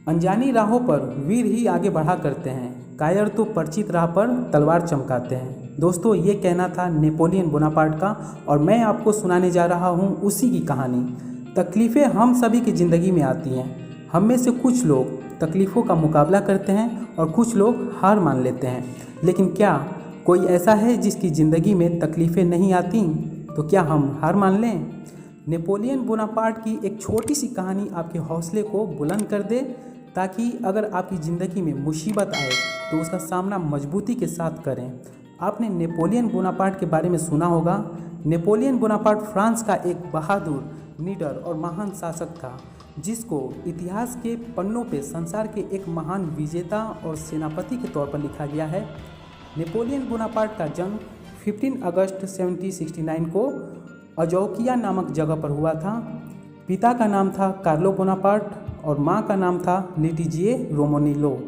अनजानी राहों पर वीर ही आगे बढ़ा करते हैं, कायर तो परिचित राह पर तलवार चमकाते हैं। दोस्तों, ये कहना था नेपोलियन बोनापार्ट का और मैं आपको सुनाने जा रहा हूँ उसी की कहानी। तकलीफ़ें हम सभी की ज़िंदगी में आती हैं। हम में से कुछ लोग तकलीफ़ों का मुकाबला करते हैं और कुछ लोग हार मान लेते हैं। लेकिन क्या कोई ऐसा है जिसकी ज़िंदगी में तकलीफ़ें नहीं आती? तो क्या हम हार मान लें? नेपोलियन बोनापार्ट की एक छोटी सी कहानी आपके हौसले को बुलंद कर दे, ताकि अगर आपकी ज़िंदगी में मुसीबत आए तो उसका सामना मजबूती के साथ करें। आपने नेपोलियन बोनापार्ट के बारे में सुना होगा। नेपोलियन बोनापार्ट फ्रांस का एक बहादुर, निडर और महान शासक था, जिसको इतिहास के पन्नों पे संसार के एक महान विजेता और सेनापति के तौर पर लिखा गया है। नेपोलियन बोनापार्ट का जन्म 15 अगस्त 1769 को अजौकिया नामक जगह पर हुआ था। पिता का नाम था कार्लो बोनापार्ट और मां का नाम था लेटिजिए रोमोनिलो।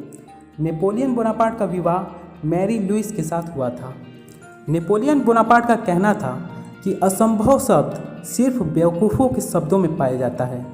नेपोलियन बोनापार्ट का विवाह मैरी लुइस के साथ हुआ था। नेपोलियन बोनापार्ट का कहना था कि असंभव शब्द सिर्फ बेवकूफ़ों के शब्दों में पाया जाता है।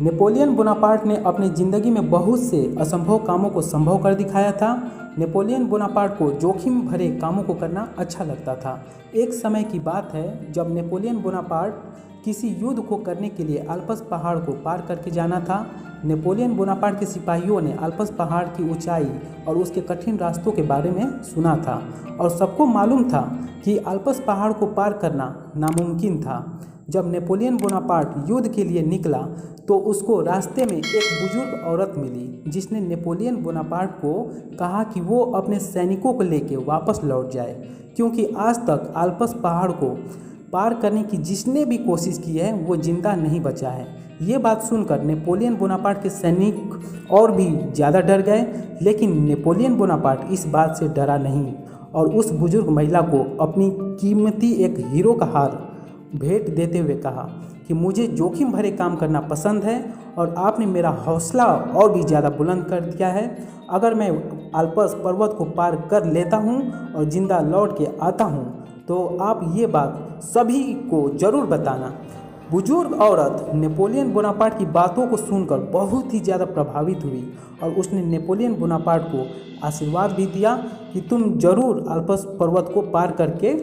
नेपोलियन बोनापार्ट ने अपनी ज़िंदगी में बहुत से असंभव कामों को संभव कर दिखाया था। नेपोलियन बोनापार्ट को जोखिम भरे कामों को करना अच्छा लगता था। एक समय की बात है जब नेपोलियन बोनापार्ट किसी युद्ध को करने के लिए अल्प्स पहाड़ को पार करके जाना था। नेपोलियन बोनापार्ट के सिपाहियों ने अल्प्स पहाड़ की ऊंचाई और उसके कठिन रास्तों के बारे में सुना था और सबको मालूम था कि अल्प्स पहाड़ को पार करना नामुमकिन था। जब नेपोलियन बोनापार्ट युद्ध के लिए निकला तो उसको रास्ते में एक बुजुर्ग औरत मिली, जिसने नेपोलियन बोनापार्ट को कहा कि वो अपने सैनिकों को लेकर वापस लौट जाए, क्योंकि आज तक अल्प्स पहाड़ को पार करने की जिसने भी कोशिश की है वो जिंदा नहीं बचा है। ये बात सुनकर नेपोलियन बोनापार्ट के सैनिक और भी ज़्यादा डर गए, लेकिन नेपोलियन बोनापार्ट इस बात से डरा नहीं और उस बुजुर्ग महिला को अपनी कीमती एक हीरो का हार भेंट देते हुए कहा कि मुझे जोखिम भरे काम करना पसंद है और आपने मेरा हौसला और भी ज़्यादा बुलंद कर दिया है। अगर मैं अल्प्स पर्वत को पार कर लेता हूँ और ज़िंदा लौट के आता हूँ तो आप ये बात सभी को ज़रूर बताना। बुजुर्ग औरत नेपोलियन बोनापार्ट की बातों को सुनकर बहुत ही ज़्यादा प्रभावित हुई और उसने नेपोलियन बोनापार्ट को आशीर्वाद भी दिया कि तुम ज़रूर अल्प्स पर्वत को पार करके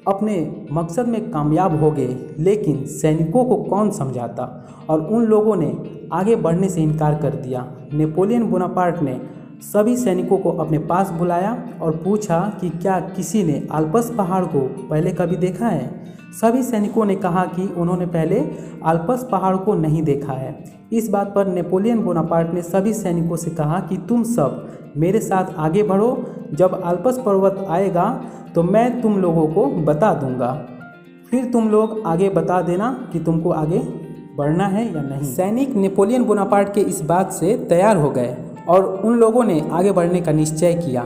अपने मकसद में कामयाब होगे। लेकिन सैनिकों को कौन समझाता और उन लोगों ने आगे बढ़ने से इनकार कर दिया। नेपोलियन बोनापार्ट ने सभी सैनिकों को अपने पास बुलाया और पूछा कि क्या किसी ने अल्प्स पहाड़ को पहले कभी देखा है। सभी सैनिकों ने कहा कि उन्होंने पहले अल्प्स पहाड़ को नहीं देखा है। इस बात पर नेपोलियन बोनापार्ट ने सभी सैनिकों से कहा कि तुम सब मेरे साथ आगे बढ़ो, जब अल्प्स पर्वत आएगा तो मैं तुम लोगों को बता दूंगा, फिर तुम लोग आगे बता देना कि तुमको आगे बढ़ना है या नहीं। सैनिक नेपोलियन बोनापार्ट के इस बात से तैयार हो गए और उन लोगों ने आगे बढ़ने का निश्चय किया।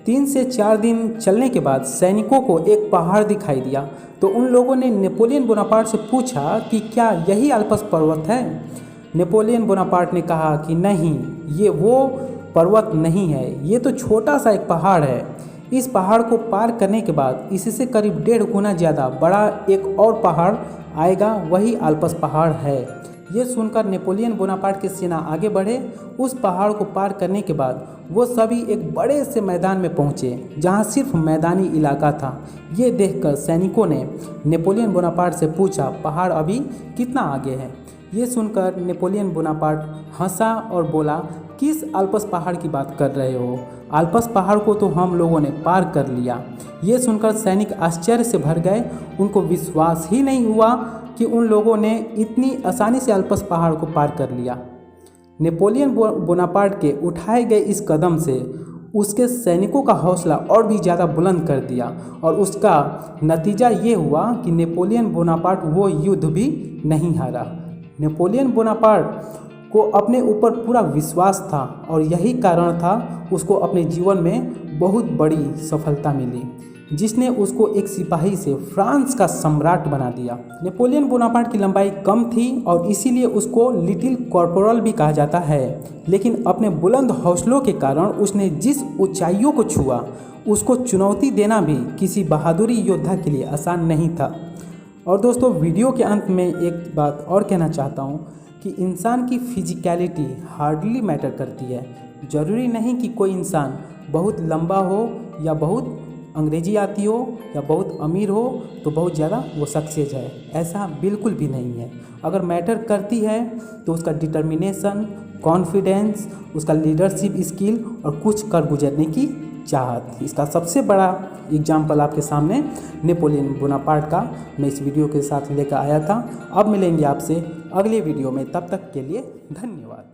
3 से 4 दिन चलने के बाद सैनिकों को एक पहाड़ दिखाई दिया तो उन लोगों ने नेपोलियन बोनापार्ट से पूछा कि क्या यही अल्प्स पर्वत है। नेपोलियन बोनापार्ट ने कहा कि नहीं, ये वो पर्वत नहीं है, ये तो छोटा सा एक पहाड़ है। इस पहाड़ को पार करने के बाद इससे करीब 1.5 गुना ज़्यादा बड़ा एक और पहाड़ आएगा, वही अल्प्स पहाड़ है। ये सुनकर नेपोलियन बोनापार्ट की सेना आगे बढ़े। उस पहाड़ को पार करने के बाद वो सभी एक बड़े से मैदान में पहुँचे जहाँ सिर्फ मैदानी इलाका था। ये देखकर सैनिकों ने नेपोलियन बोनापार्ट से पूछा, पहाड़ अभी कितना आगे है। ये सुनकर नेपोलियन बोनापार्ट हंसा और बोला, किस अल्प्स पहाड़ की बात कर रहे हो? अल्प्स पहाड़ को तो हम लोगों ने पार कर लिया। ये सुनकर सैनिक आश्चर्य से भर गए। उनको विश्वास ही नहीं हुआ कि उन लोगों ने इतनी आसानी से अल्प्स पहाड़ को पार कर लिया। नेपोलियन बोनापार्ट के उठाए गए इस कदम से उसके सैनिकों का हौसला और भी ज़्यादा बुलंद कर दिया और उसका नतीजा ये हुआ कि नेपोलियन बोनापार्ट वो युद्ध भी नहीं हारा। नेपोलियन बोनापार्ट को अपने ऊपर पूरा विश्वास था और यही कारण था उसको अपने जीवन में बहुत बड़ी सफलता मिली, जिसने उसको एक सिपाही से फ्रांस का सम्राट बना दिया। नेपोलियन बोनापार्ट की लंबाई कम थी और इसीलिए उसको लिटिल कॉर्पोरल भी कहा जाता है, लेकिन अपने बुलंद हौसलों के कारण उसने जिस ऊंचाइयों को छुआ उसको चुनौती देना भी किसी बहादुरी योद्धा के लिए आसान नहीं था। और दोस्तों, वीडियो के अंत में एक बात और कहना चाहता हूँ कि इंसान की फिजिकलिटी हार्डली मैटर करती है। ज़रूरी नहीं कि कोई इंसान बहुत लंबा हो या बहुत अंग्रेजी आती हो या बहुत अमीर हो तो बहुत ज़्यादा वो सक्सेस है, ऐसा बिल्कुल भी नहीं है। अगर मैटर करती है तो उसका डिटर्मिनेशन, कॉन्फिडेंस, उसका लीडरशिप स्किल और कुछ कर गुजरने की चाहत। इसका सबसे बड़ा एग्जाम्पल आपके सामने नेपोलियन बोनापार्ट का मैं इस वीडियो के साथ लेकर आया था। अब मिलेंगे आपसे अगले वीडियो में, तब तक के लिए धन्यवाद।